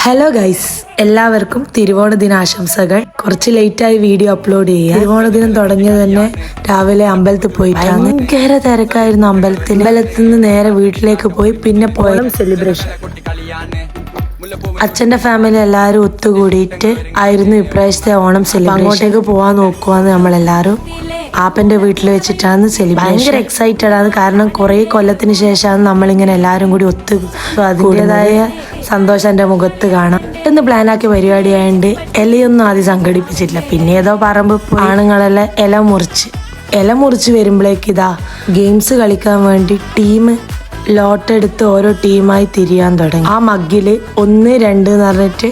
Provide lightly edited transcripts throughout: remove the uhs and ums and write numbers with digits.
Hello guys, എല്ലാവർക്കും തിരുവോണ ദിനാശംസകൾ. കുറച്ച് ലേറ്റായി വീഡിയോ അപ്ലോഡ് ചെയ്യുക. തിരുവോണ ദിനം തുടങ്ങിയത് തന്നെ രാവിലെ അമ്പലത്തിൽ പോയിട്ടാണ്. ഭയങ്കര തിരക്കായിരുന്നു അമ്പലത്തിൽ നിന്ന് നേരെ വീട്ടിലേക്ക് പോയി. പിന്നെ പോയ സെലിബ്രേഷൻ അച്ഛന്റെ ഫാമിലി എല്ലാവരും ഒത്തുകൂടിയിട്ട് ആയിരുന്നു ഇപ്രാവശ്യത്തെ ഓണം സെലിബ്രേഷൻ. അങ്ങോട്ടേക്ക് പോവാൻ നോക്കുവാന്ന് നമ്മളെല്ലാവരും ആപ്പന്റെ വീട്ടിൽ വെച്ചിട്ടാണ് സെലിബ്രേഷൻ. ഭയങ്കര എക്സൈറ്റഡ് ആണ്, കാരണം കുറെ കൊല്ലത്തിന് ശേഷമാണ് നമ്മളിങ്ങനെ എല്ലാവരും കൂടി അതിൻ്റെതായ സന്തോഷം എൻ്റെ മുഖത്ത് കാണാം. പെട്ടെന്ന് പ്ലാനാക്കി പരിപാടിയായതുകൊണ്ട് ഇലയൊന്നും ആദ്യം സംഘടിപ്പിച്ചിട്ടില്ല. പിന്നെ ഏതോ പറമ്പ് ആണുങ്ങളെല്ലാം ഇല മുറിച്ച് വരുമ്പോഴേക്ക് ഇതാ ഗെയിംസ് കളിക്കാൻ വേണ്ടി ടീം ലോട്ടെടുത്ത് ഓരോ ടീമായി തിരിയാൻ തുടങ്ങി. ആ മഗ്ഗില് 1, 2 എന്ന് പറഞ്ഞിട്ട്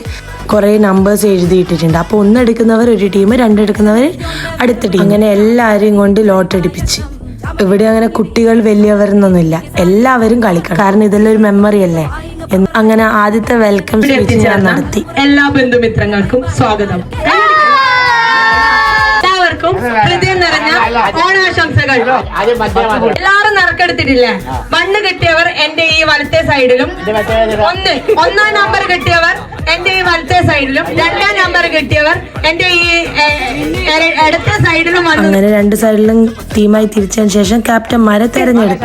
കുറേ നമ്പേഴ്സ് എഴുതിയിട്ടിട്ടുണ്ട്. അപ്പോൾ 1 എടുക്കുന്നവർ ഒരു ടീം, 2 എടുക്കുന്നവർ അടുത്ത ടീം, അങ്ങനെ എല്ലാവരെയും കൊണ്ട് ലോട്ടെടുപ്പിച്ച്. ഇവിടെ അങ്ങനെ കുട്ടികൾ വലിയവരെന്നൊന്നുമില്ല, എല്ലാവരും കളിക്കണം, കാരണം ഇതെല്ലാം ഒരു മെമ്മറി അല്ലേ. അങ്ങനെ ആദ്യത്തെ വെൽക്കം സ്പീച്ച് ഞാൻ നടത്തി. എല്ലാ ബന്ധുമിത്രങ്ങൾക്കും സ്വാഗതം. എല്ലാവർക്കും ഹൃദയം നിറഞ്ഞ ഓണാശംസകൾ. എല്ലാവരും നറുക്കെടുത്തിട്ടില്ലേ? 1 കിട്ടിയവർ എന്റെ ഈ വലത്തെ സൈഡിലും, 1 നമ്പർ കിട്ടിയവർ എന്റെ ഈ വലത്തെ സൈഡിലും, 2 നമ്പർ കിട്ടിയവർ എന്റെ ഈ ഇടത്തെ സൈഡിലും വന്നു. അങ്ങനെ 2 സൈഡിലും ടീമായി തിരിച്ചതിന് ശേഷം ക്യാപ്റ്റന്മാരെ തെരഞ്ഞെടുത്തു.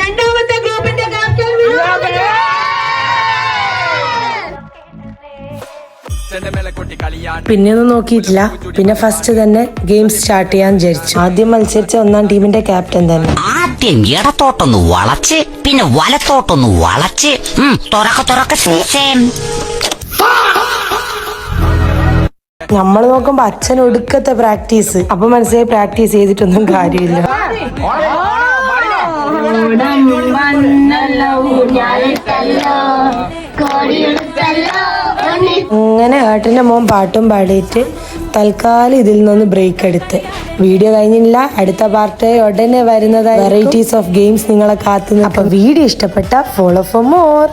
രണ്ടാമത്തെ ഗ്രൂപ്പിന്റെ ക്യാപ്റ്റൻ പിന്നെയൊന്നും നോക്കിയിട്ടില്ല. പിന്നെ ഫസ്റ്റ് തന്നെ ഗെയിം സ്റ്റാർട്ട് ചെയ്യാൻ വിചാരിച്ചു. ആദ്യം മത്സരിച്ച 1-ാം ടീമിന്റെ ക്യാപ്റ്റൻ തന്നെ. ആദ്യം ഇടത്തോട്ടൊന്ന് വളച്ച്, പിന്നെ വലത്തോട്ടൊന്ന് വളച്ച്, നമ്മൾ നോക്കുമ്പോ അച്ഛൻ ഒടുക്കത്തെ പ്രാക്ടീസ്. അപ്പൊ മനസ്സിലായി പ്രാക്ടീസ് ചെയ്തിട്ടൊന്നും കാര്യമില്ല. അങ്ങനെ ഏട്ടന്റെ മോൻ പാട്ടും പാടിയിട്ട് തൽക്കാലം ഇതിൽ നിന്ന് ബ്രേക്ക് എടുത്ത്. വീഡിയോ കഴിഞ്ഞില്ല, അടുത്ത പാർട്ട് ഉടനെ വരുന്നതായി വെറൈറ്റീസ് ഓഫ് ഗെയിംസ് നിങ്ങളെ കാത്തുനിന്ന്. അപ്പൊ വീഡിയോ ഇഷ്ടപ്പെട്ട ഫോളോ ഫോർ മോർ.